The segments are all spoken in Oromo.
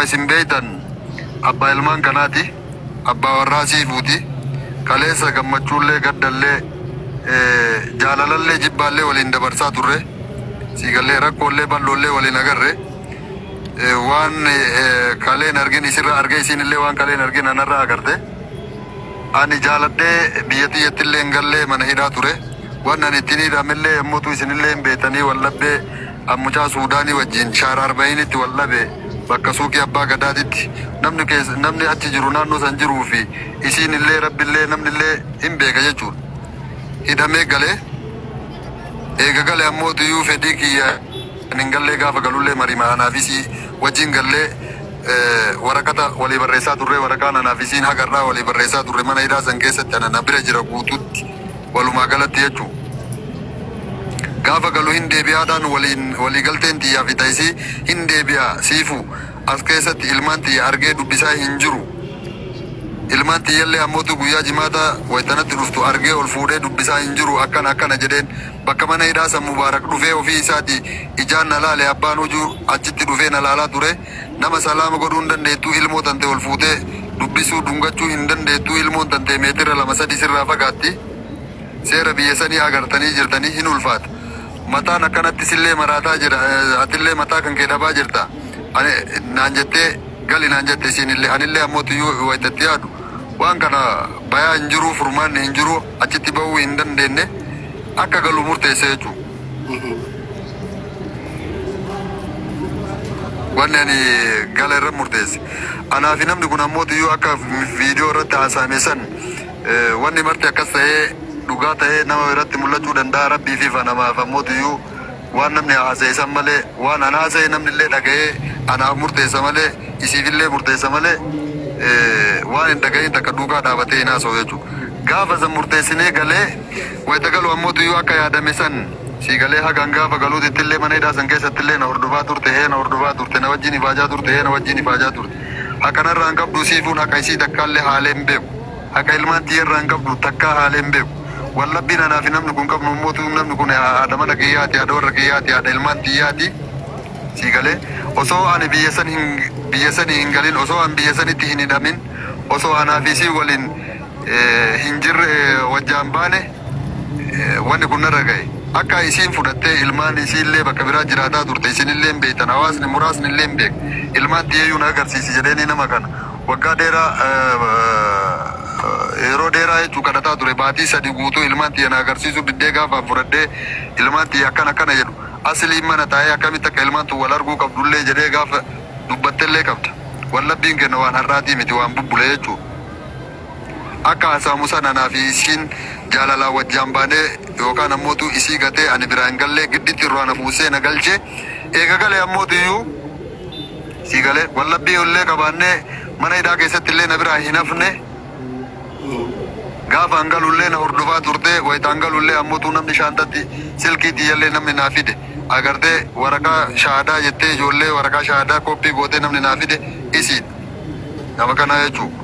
isin beeytan abbaa ilmaan kanaati, abbaa warraa siifuuti. Kaleessa gammachuullee gaddallee jaalalallee jibbaallee waliin dabarsaa turre. Siigallee rakkoollee balloollee waliin agarre. Waan kaleen argin isirra arge isinillee waan kaleen argin anarraa agarte. Ani jaaladhee biyya tiyyattillee hin gallee mana hidhaa ture. Waan ani ittiin hidhamillee yommuutu isinillee hin beetanii wallabbee ammuchaa Suudaanii wajjin shaara arba'initti wallabe bakka suuqii abbaa gadaatitti namni achi jiru naannoo san jiruu fi isinillee rabbillee namnillee hin beeka jechuudha. Hidhamee galee eega galee ammootu iyyuu fedhii kiyya hin gallee gaafa galullee marima anaafisii wajjin gallee warakata walii barreessaa turre waraqaan anaafisiin hagarraa walii barreessaa turre mana hidhaa san keessatti ana bira jira guututti walumaa galatti jechuudha. Gaafa galu hin deebi'aadhaan walii galteen xiyyaa fi taasisii hin deebi'a siifu as keessatti ilmaan xiyya argee dubbisaa hin jiru. Ilmaan xiyyallee ammootu guyyaa jimaata waytanatti dhuftu argee ol fuudhee dubbisaa hin jiru akkana jedheen bakka mana hidhaa san Mubaarak dhufee ofii isaati ijaan na laale abbaan hojuu achitti dhufee na laalaa ture. Nama salaama godhuu hin dandeettuu ilmoo tante ol fuutee dubbisuu dhungachuu hin dandeettuu ilmoon tante meetira 2-3 sirraa fagaatti. Seera biyya sanii agartanii jirtanii hin ulfaata. Mataan akkanatti sillee maraataa jira atillee mataa kan kee dhabaa jirta. Naan jettee gali naan jette isinillee anillee ammootu iyyuu waytatti yaadu. Waan kana bayaa hin jiru furmaanni hin jiru achitti bahuu hin dandeenye akka galu murteesse jechuudha. Wanni ani gala irra murteesse. Anaafi namni kun ammootu iyyuu akka viidiyoo irratti haasa'ame san wanni marti akkas ta'ee dhugaa ta'ee nama irratti mul'achuu danda'a rabbii fi namaaf ammootu iyyuu waan namni haasa'e san malee waan ana haasa'e namnillee dhaga'ee anaaf murteessa malee isiifillee murteessa malee waan hin dhaga'in takka duukaa dhaabatee hin haasa'u jechuudha. Gaafa san murteessinee galee wayita galu ammootu iyyuu akka yaadame san si galee hagaan gaafa galuutittillee mana hidhaa san keessattillee na hordofaa turte na wajjin ifaajaa turte na wajjin ifaajaa turte. Hakanarraa hin qabdu siifuun haqa isii takkaallee haalee hin beeku. Haqa ilmaan xiyyarraa hin qabdu takkaa haalee hin beeku. Wallabbiin anaa fi namni kun qabnu ammootu namni kun haadha mana kiyyaati haadha warra kiyyaati haadha ilmaan xiyyaati. Si galee osoo ani biyya sanii hin galin osoo an biyya sanitti hin hidhamin osoo anaa fi isii waliin hin jirre wajjaan baane wanni kun narra ga'e. Akka isiin fudhattee ilmaan isiillee bakka biraa jiraataa turte isinillee hin beektan hawaasni muraasni illee hin beeku. Ilmaan xiyyeeyyuu na agarsiisi jedheeni nama kana waggaa dheeraa yeroo dheeraa jechuu kadhataa ture baatii 3 guutuu ilmaan xiyya na agarsiisu diddee gaafa fudhadhee ilmaan xiyya akkana jedhu asliin mana taa'ee akkamitti akka ilmaan tun wal arguu qabdullee jedhee gaafa dubbattellee qabda. Wallabbiin kenna waan har'aatii miti waan bubbule jechuudha. Akka haasa'amu sana naa fi isiin jaalalaa wajjaan baanee yookaan ammootu isii gatee ani biraa hin gallee gidditti irraa na buusee na galchee eega galee ammootu iyyuu si galee wallabbii illee qabaannee mana hidhaa keessatti illee na biraa hin hafne. Gaafa hangalullee na hordofaa turte wayita hangalullee ammootu namni shaantatti silkii xiyyallee namni naa fide agartee waraqaa shaadaa jettee ijoollee waraqaa shaadaa koppii gootee namni naa fide isiidha. Nama kana jechuudha.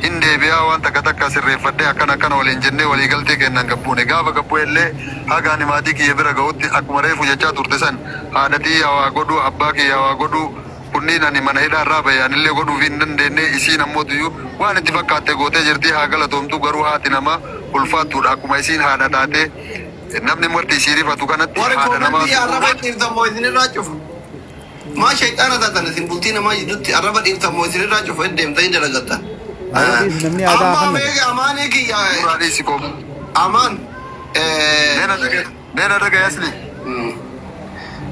Hin deebi'aa waan takka sirreeffadhee akkana waliin jennee walii galtee kennan gabbuune gaafa gabbuu illee hagaan maatii kiyya bira ga'utti akkuma reefu jechaa turte san haadhatii hawaa godhuu abbaa kiyya hawaa godhuu kunniin ani mana hidhaa irraa bahe anillee godhuuf hin dandeenye isiin ammootu iyyuu waan itti fakkaatte gootee jirti haa galatoomtu garuu haati namaa ulfaattuudha akkuma isiin haadha taatee namni marti isii rifatu kanatti haadha namaa maa shayxaana taatan isin bultii namaa jidduutti arraba dhiiftamoo isinirraa cufu eddeemtanii dalagatta. Amaan eegiyyaa. Muraadhiisi koobu. Amaan. Neena dhaga'e asli.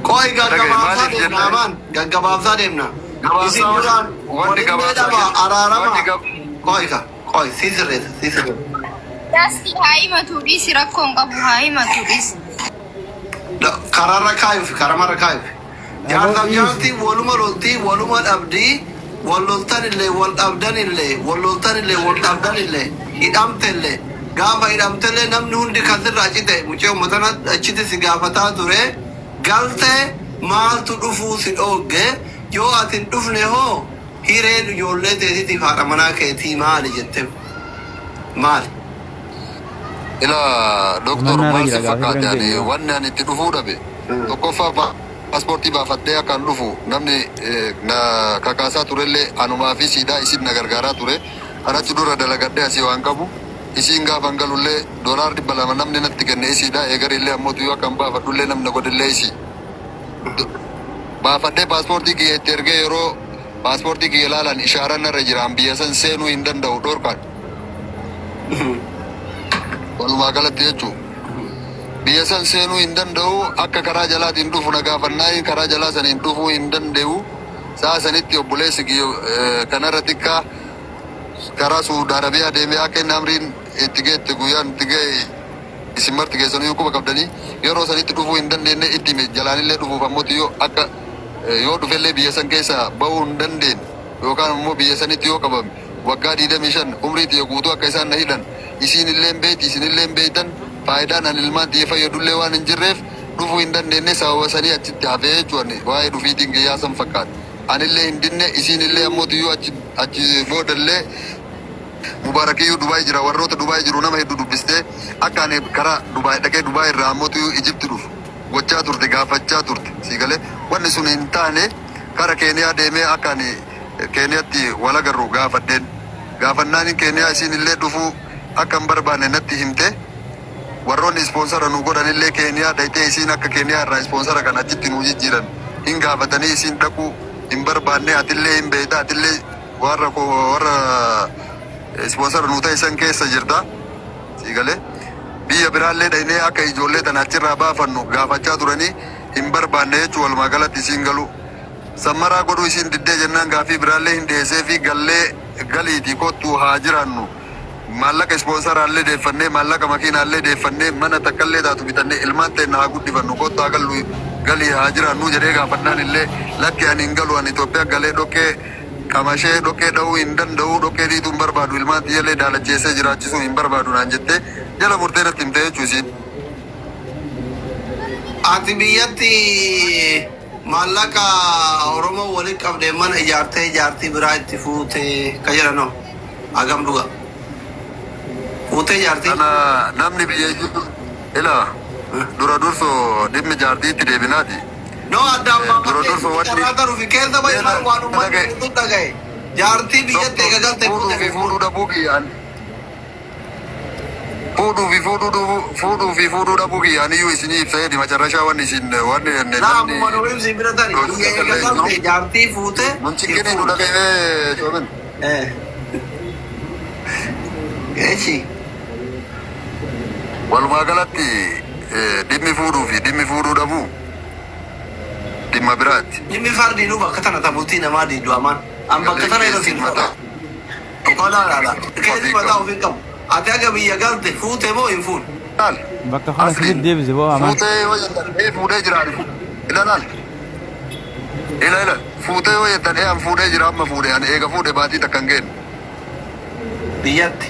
Qooyi gaggabaabsaa deemna amaan gaggabaabsaa deemna. Isin duraan waliin dheedhama araarama. Qooyi sii sirreessa. Dasti haa himatuudhis rakkoon qabu haa himatuudhis. Karaarra kaayuuf karamarra kaayuuf. Jaartii waluma loltii waluma dhabdii walloltan illee wal dhabdan illee hidhamte illee gaafa hidhamte illee namni hundi kasirraa cite mucee uummatana achitti si gaafataa ture galte maaltu dhufuu si dhoogge yoo ati hin dhufne hoo hireen ijoollee teetiitiif haadha manaa keetii maali jetteef maali? Ila doktor maal si fakkaate wanni ani itti dhufuu dhabe tokkoffaa paaspoortii baafadhee akkaan dhufu namni na kakaasaa turellee anumaa fi siidaa isin na gargaaraa ture. Kanachi dura dalagadhee asii waan qabu. Isin gaafan galullee doolaar 200 namni natti kenne isiidha. Eegarillee ammoo yoo akkan baafadhullee namni godillee isi. Baafadhee paaspoortii kiyya itti ergee yeroo paaspoortii kiyya ilaalan ishaaraan irra jiraan biyya san seenuu hin danda'u dhorkaan. Walumaa galatti jechuudha. Biyya san seenuu hin danda'u akka karaa jalaatiin dhufu na gaafannaa karaa jalaa saniin dhufuu hin danda'u. Saa sanitti obboleessi kanarra xiqqaa karaa Suudi Arabiyaa deemee akka inni amriin itti geette guyyaan itti ga'e isin marti keessanuu yoo quba qabdanii yeroo sanitti dhufuu hin dandeenye itti jalaanillee dhufuuf ammoo yoo dhufellee biyya san keessa bahuu hin dandeenye yookaan immoo biyya sanitti yoo qabame waggaa 25 umrii xiyya guutuu akka isaan na hidhan isinillee beeti isinillee beetan faayidaan an ilmaan xiyya fayyadullee waan hin jirreef dhufuu hin dandeenye sababa sanii achitti hafee jechuun waa'ee dhufiitiin guyyaa san fakkaata. Anillee hin dinne isinillee ammoo achi boodallee Mubaarakiyyuu Dubaay jira warroota Dubaay jiru nama hedduu dubbistee akka ani karaa Dubaay dhaqee Dubaay irraa ammoo Ijipti dhufu gochaa turte gaafachaa turte siigalee wanni sun hin taane kara Keeniyaa deemee akka ani Keeniyaatti wal agarru gaafannaan Keeniyaa isinillee dhufuu akka hin barbaanne natti himte warroonni ispoonsara nu godhanillee Keeniyaa dhaytee isin akka Keeniyaa irraa ispoonsara kan achitti nu jijjiiran hin gaafatanii isin dhaquu hin barbaanne atillee hin beekta atillee warra ispoonsara nu ta'e san keessa jirta siigalee biyya biraallee dhaynee akka ijoollee tana achirraa baafannu gaafachaa turanii hin barbaanne jechuu walumaa galatti isin galu sammaraa godhuu isin diddee jennaan gaafii biraallee hin dhiyeessee fi galiitii kottuu haa jiraannu maallaqa ispoonsaraallee deeffannee maallaqa makiinaallee deeffannee mana takkaallee taatu bitannee ilmaan ta'e haa guddifannu kottu haa gallu galii haa jiraannu jedhee gaafannaan illee lakki ani hin galu ani Itoophiyaa galee dhoqqee kamashee dhoqqee dha'uu hin danda'u dhoqqee dhiituu hin barbaadu ilmaan xiyyallee daalacheessee jiraachisuu hin barbaadu naan jettee jala murtee natti himte jechuu isiin. Ati biyyatti maallaqa Oromoo waliin qabdee mana ijaartii biraa itti fuutee ka jedhanoo hagam dhuga fuutee ijaartii. Kana namni biyya jiru ilaa dura dursoo dhimmi jaartii itti deebinaati. No addaan baafadhee rufi keessa bahe waan uummanni hedduu dhagaye jaartii biyyatti eegalte fuudhuu dhabuu kiyyaan fuudhuu fi fuudhuu dhabuu kiyyaan iyyuu isinii ibsee di macarrashaa wanni isin wanni namni manuun isin bira tani eegalte jaartii fuute munchikkini nu dhagayee coomin eechi walumaa galatti dhimmi fuudhuu fi dhimmi fuudhuu dhabuu dhimma biraatti. Dhimmi fardiinuu bakka tana taphootii namaa diidu amaan. An bakka tana irra siin fata. Olaanaadha. Keessi mataa ofiin qabu. Ati aga biyya galte fuute moo hin fuun? Laal. Bakka kana sirriitti deebise boo amaan. Fuutee yoo jettan fuudhee jiraan. Ila laal. Ila fuutee yoo jettan an fuudhee jira amma fuudhee ani eega fuudhee baatii takka hin geenne. Biyyatti.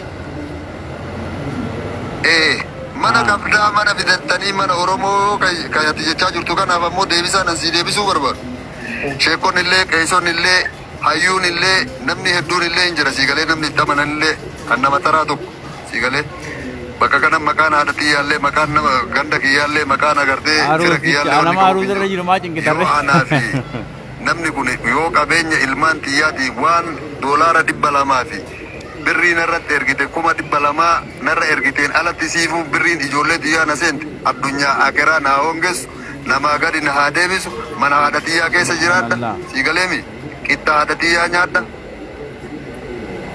Mana qabdaa mana bitattanii mana Oromoo kayati jechaa jirtu kanaaf ammoo deebisaan ansii deebisuu barbaadu. Sheekonni illee qeessonni illee hayyuun illee namni hedduun illee hin jira siigalee namni itti amanan illee kan nama taraa tokko siigalee bakka kana maqaan haadha xiyyaallee maqaan nama ganda kiyyaallee maqaan agartee fira kiyyaallee nama haaruu irra jiru maa cinqitarre. Yeroo aanaa fi namni kun yoo qabeenya ilmaan xiyyaati waan doolaara 200 fi birriin irratti ergite 200 narra ergiteen alatti siifuu birriin ijoollee xiyyaa na seente addunyaa akeraa naa hongeessu namaa gadi na haa deebisu mana haadha xiyyaa keessa jiraadha siigaleemi qixxaa haadha xiyyaa nyaadha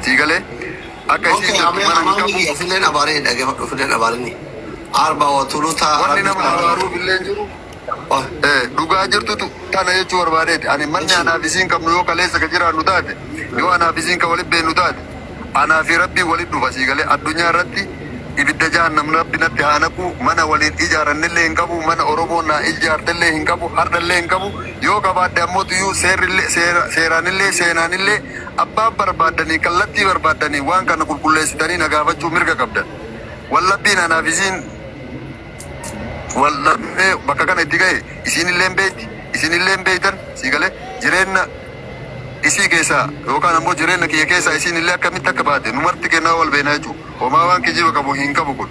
siigalee akka isiin jirtu mana hin qabu. Fileen abaaree dhaggeeffadhu fileen abaarinni arba watuluta wanni nama abaaruuf illee jiru dhugaa jirtutu tana jechuu barbaadeeti ani manni anaaf isiin qabnu yoo kaleessa ka jiraannu taate yoo anaaf isiin ka walit beennu taate anaa fi rabbii walit dhufa siigalee addunyaa irratti ibidda jahannam rabbi natti haa naqu mana waliin ijaarannillee hin qabu mana Oromoo naa ijaartellee hin qabu hardallee hin qabu yoo qabaadde ammoo tuyyuu seeraanillee seenaanillee abbaan barbaadanii kallattii barbaadanii waan kana qulqulleessitanii na gaafachuu mirga qabdan wallabbiin anaaf isiin wallabbee bakka kana itti ga'e isinillee beeyti isinillee beeytan siigalee jireenya isii keessaa yookaan ammoo jireenya kiyya keessaa isinillee akkamitti akka baate numarti kennaa wal beenaa jechuudha. Homaa waan kijiba qabu hin qabu kun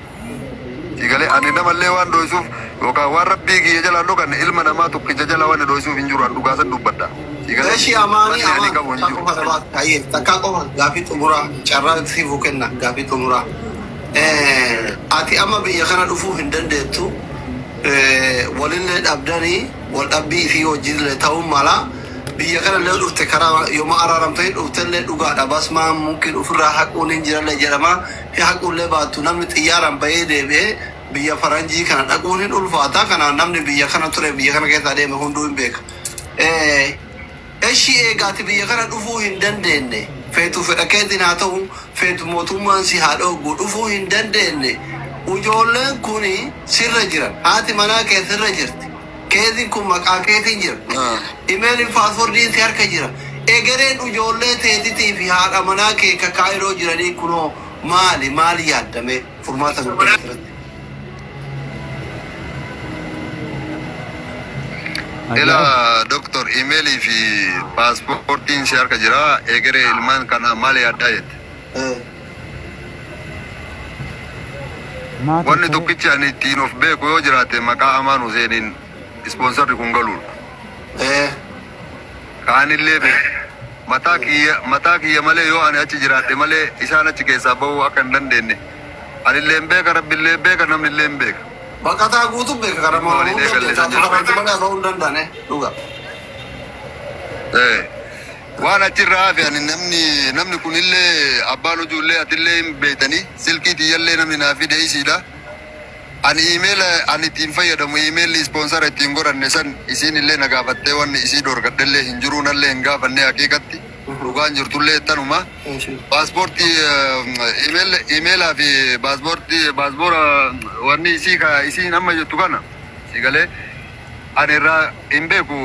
Sigale ani namallee waan dho'isuuf yookaan waan rabbii kiyya jalaan dhokan ilma namaa tokkicha jala waan dho'isuuf hin jiru an dhugaasan dubbadha. Sigale Eshi amani ani qabu hin jiru. Aye, takako gafi tumura charra sifu kenna gafi tumura. Ati amma biyya kana dhufu hin dandeettu. Walillee dhabdanii wal dhabbii fi hojiilee ta'uu mala. Biyya kana illee dhufte karaa yooma araaramtee dhufte illee dhugaadha. Basmaa mungkin ofirraa haquun hin jiran jedhama. Haquullee baattu namni xiyyaaraan bahee deebi'ee biyya faranjii kana dhaquun hin ulfaata. Kana namni biyya kana ture biyya kana keessa deeme hunduu hin beeka. Eshi eegaati biyya kana dhufuu hin dandeenye. Feetu fedha keetiin haa ta'u feetu mootummaan si haa dhoogu dhufuu hin dandeenye. Ijoolleen kun sirra jiran haati manaa kee sirra jirti. Keetiin kun maqaa keetiin jira. Imeeliin paaswoordiin si harka jira. Egereen ijoollee teetitii fi haadha manaa kee kakaa'iroo jiranii kunoo maali yaaddame furmaata guddaa irratti. Ela doktor emailii fi paaspoortiin si harka jira. Egeree ilmaan kana maal yaaddaa jette? Wanni tokkichi ani ittiin of beeku yoo jiraate maqaa Amaan Huseeniin ispoonsarri kun galuudha. Kaanillee mataa kiyya malee yoo ani achi jiraadhe malee isaan achi keessaa bahuu akka hin dandeenye. Anillee hin beeka rabbillee hin beeka namnillee hin beeka. Bakataa guutuu beeka kana maa bahuu hin danda'ane dhuga. Waan achirraa hafe ani namni kunillee abbaan ijoollee atillee hin beektanii silkii tiyyallee namni naa fide isiidha. Ani email ani ittiin fayyadamu emailli ispoonsara ittiin godhanne san isiin illee na gaafattee wanni isii dorgadhellee hin jiru nallee hin gaafanne haqiiqatti dhugaan jirtullee tanuma. Paaspoortii emailaa fi paaspoora wanni isiin amma jettu kana sigalee ani irraa hin beeku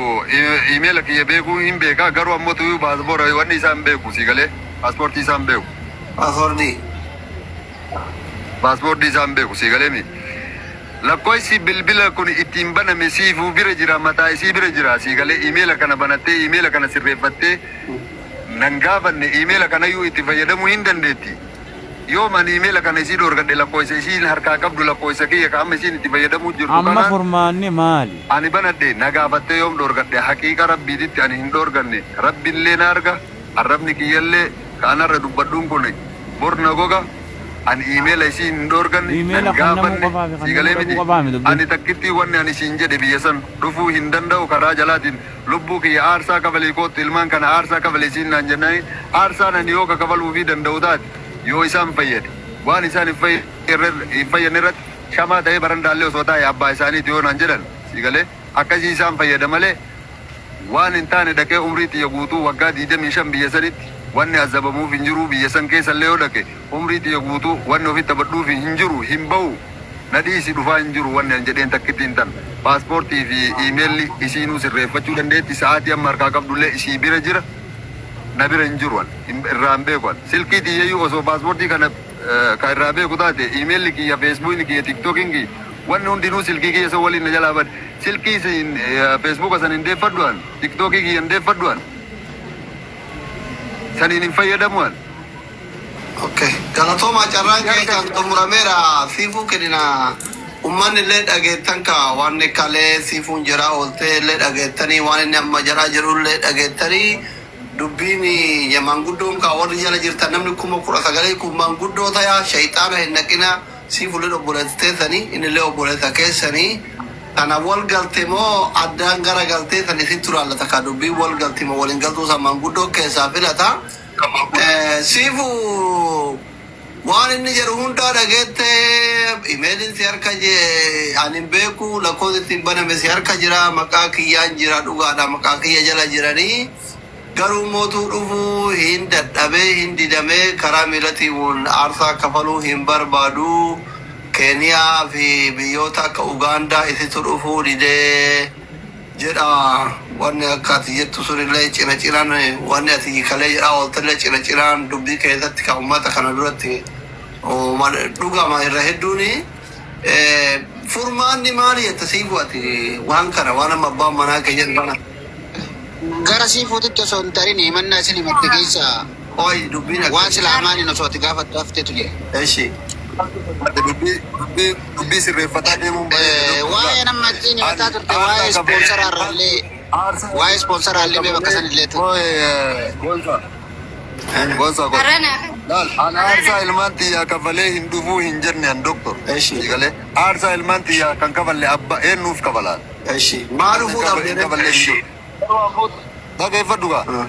emaila kiyya beekuu hin beeka garuu ammoo tuyuu paaspoora wanni isaa hin beeku sigalee paaspoortii isaa hin beeku. Paaspoortii isaa hin beeku sigalee mi. Lakkoofsi bilbila kun ittiin baname siifuu bira jira mataa isii bira jira sigalee emaila kana banattee emaila kana sirreeffattee nan gaafanne emaila kanayyuu itti fayyadamuu hin dandeetti. Yoo man emaila kana isii dorgadhe lakkoofsa isiin harkaa qabdu lakkoofsa kiyya ka amma isiin itti fayyadamuu jirtu amma kanaan furmaanni maali? ani banadhe na gaafattee yoom dorgadhe haqiiqa rabbiititti ani hin dorganne rabbillee na arga arrabni kiyyallee kaanarra dubbadhuun kun bor na goga ani emaila isiin hin dorganne Emaila nan kan namuu gaafanne qofaa fi kan sigalee namuu miti qofaa miti. ani takkitti wanni ani isiin jedhe biyya san dhufuu hin danda'u karaa jalaatiin lubbuu kiyya aarsaa kafalee kootti ilmaan kana aarsaa kafalee isiin naan jennaan aarsaan ani yoo kafaluu fi danda'u taate yoo isaan fayyade waan isaan hin fayyadne irratti shamaa ta'ee barandaallee osoo taa'e abbaa isaaniiti yoo naan jedhan sigalee akkasii isaan fayyada malee waan hin taane dhaqee umrii xiyya guutuu waggaa 25 biyya sanitti wanni azabamuuf hin jiru biyya san keessallee yoo dhaqe umrii xiyya guutuu wanni ofitti taphadhuuf hin jiru hin ba'u na dhiisi dhufaa hin jiru wanni an jedheen takkitti hin tan paaspoortii fi iimeelli isiinuu sirreeffachuu dandeetti sa'aatii amma harkaa qabdullee isii bira jira na bira hin jiru irraa hin beeku silkii xiyyayyuu osoo paaspoortii kana ka irraa beeku taate iimeelli kiyya feesbuukii kiyya tiktookiin kiyya wanni hundinuu silkii kiyya san waliin na jalaa bade silkii feesbuuka san hin deeffadhuan tiktookii kiyya hin deeffadhuan saniin hin fayyadamuan. Okay. Galatooma carraan kee kan xumurameera siifuu kenina ummanni illee dhageettan ka waan kalee siifuun jira ooltee illee dhageettanii waan inni amma jaraa jiru illee dhageettanii dubbiin manguddoon ka warri jala jirtan namni 19,000 kun manguddoo tayaa shayxaana hin naqina siifullee obboleessiteessanii innillee obboleessa keessanii kana wal galte moo addaan gara galtee san isitti laallata ka dubbii wal galti moo waliin galtuu san manguddoo keessaa filata. Sifu waan inni jedhu hundaa dhageette imeeliin si harka anin beeku lakkoofsi ittiin baname si harka jira maqaa kiyyaan jira dhugaadha maqaa kiyya jala jiranii garuu mootuu dhufuu hin dadhabee hin didamee karaa miilatiin aarsaa kafaluu hin barbaadu Keeniyaa fi biyyoota akka Ugaandaa isitti dhufuu didee jedha wanni akka ati jettu sunillee cina cinaan wanni ati kalee jedhaa ooltallee cina cinaan dubbii keessatti kan uummata kana duratti dhugama irra hedduuni furmaanni maali jetta siifu ati waan kana waan amma abbaan manaa kee jedhu kana. Gara siifuutitti osoo hin tarin himannaa isin himatte keessa Oi dubbiin waan sila amaaniin osoo ati gaafattu hafteetu jira. Eshi. dubbii sirreeffataa deemuun baay'ee Waa'ee nama ittiin himataa turte waa'ee ispoonsaraallee waa'ee ispoonsaraallee mee bakka sanillee ture. Gonsa go. Arana. Laal an aarsaa ilmaan xiyyaa kafalee hin dhufuu hin jenne an doktor. Eshi. Sigalee aarsaa ilmaan xiyyaa kan kafalle abba eenyuuf kafalaan. Eshi. Maal fuudhamne Kafalle hin jiru. Dhageeffadhu gaa.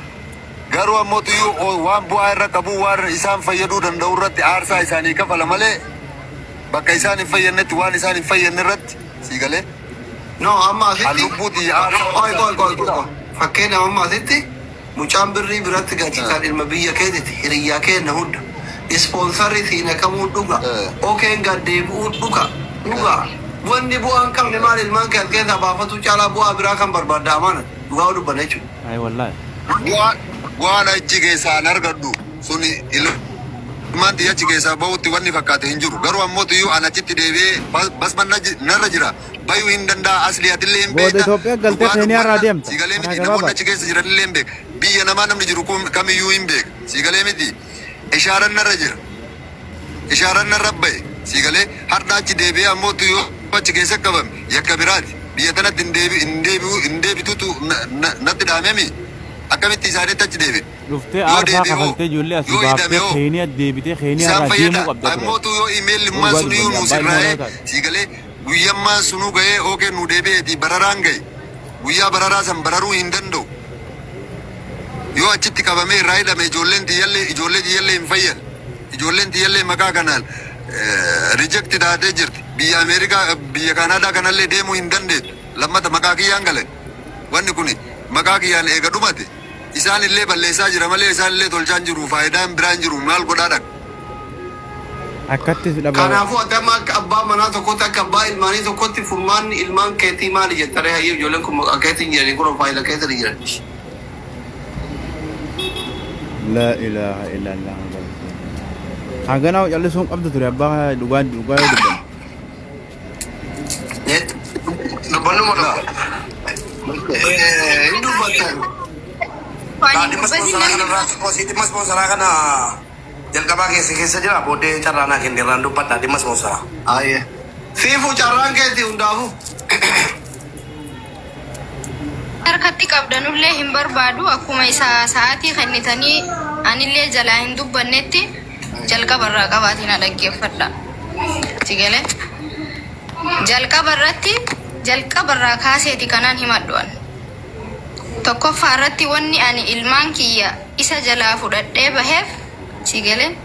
Garuu ammoo iyyuu waan bu'aa irra qabu waan isaan fayyaduu danda'u irratti aarsaa isaanii kafala malee bakka isaan hin fayyadnetti waan isaan hin fayyadne irratti sigalee. No, amma asitti. Lubbuuti aarsaa. Oi. Fakkeenya amma asitti mucaan birrii biratti gati kan ilma biyya keetitti hiriyyaa kenna hunda. Ispoonsarri siina kamuu dhuga. Okeen gaddeebi'uu dhuga. Wanni bu'aan qabne maal ilmaan kan keessa baafatu caalaa bu'aa biraa kan barbaadda amana. Dhugaa dubbanna jechuudha. Ay wallahi. Waan achi keessaan argadhu suni ilmaan xiyya achi keessaa bahutti wanni fakkaate hin jiru. Garuu ammoo iyyuu an achitti deebi'ee basma narra jira. Bayuu hin danda'a asli atillee hin beekta. Booda Itoophiyaa galtee seenaa irraa deemta. Sigalee miti namoonni achi keessa jiranillee hin beeka. Biyya namaa namni jiru kamiyyuu hin beeka. Sigalee miti ishaaran narra jira. Ishaaran narra bahe. Sigalee har'a achi deebi'ee ammoo iyyuu achi keessa qabame yakka biraati. Biyya tanatti hin deebitutu natti dhaamemi. Akkamitti isaaniitti achi deebi'e. Dhuftee aarsaa kafaltee ijoollee asii baaftee kheenii deebitee kheenii irraa deemuu qabda ture. Ammootu yoo imeellimmaan sun iyyuu nuus irraa sigalee guyyammaan sunuu ga'ee ookee nu deebi'eeti bararaan ga'e. Guyyaa bararaa san bararuu hin danda'u. Yoo achitti qabamee irraa hidhame ijoollee tiyyallee hin fayyan. Ijoolleen tiyyallee maqaa kanaan rejecti taatee jirti. Biyya Ameerikaa biyya Kanaadaa kanallee deemuu hin dandeettu. Lammata maqaa kiyyaan galan. Wanni kuni maqaa kiyyaan eega dhumate. Isaan illee balleessaa jira malee isaan illee tolchaan jiru faayidaan biraan jiru maal godhaa dhaq. Akkattis dhabaa. Kanaafuu atama akka abbaa manaa tokkotti akka abbaa ilmaanii tokkotti furmaanni ilmaan keetii maali jettanii hayyee ijoolleen kun maqaa keetiin jiranii kun faayila keessa jiran. La ilaha illallah. Hangana jallisuun qabdu ture abbaa dhugaa dubban. Dubbannu mala. Hin dubbatan. Tadi mas sponsora kana jalqabaa keessa jira booddee carraanaa kenneerraan dubbadha dhimma sponsora. Aye. Siifu carraan keetii hundaafu. Harkatti qabdanullee hin barbaadu akkuma isaa sa'aatii kennitanii anillee jalaa hin dubbannetti jalqabarraa qabaatiin dhaggeeffadha. Sigalee jalqabarraa kaaseeti kanaan himadhuan. Tokkoffaa irratti wanni ani ilmaan kiyya isa jalaa fudhadhee baheef sigaleen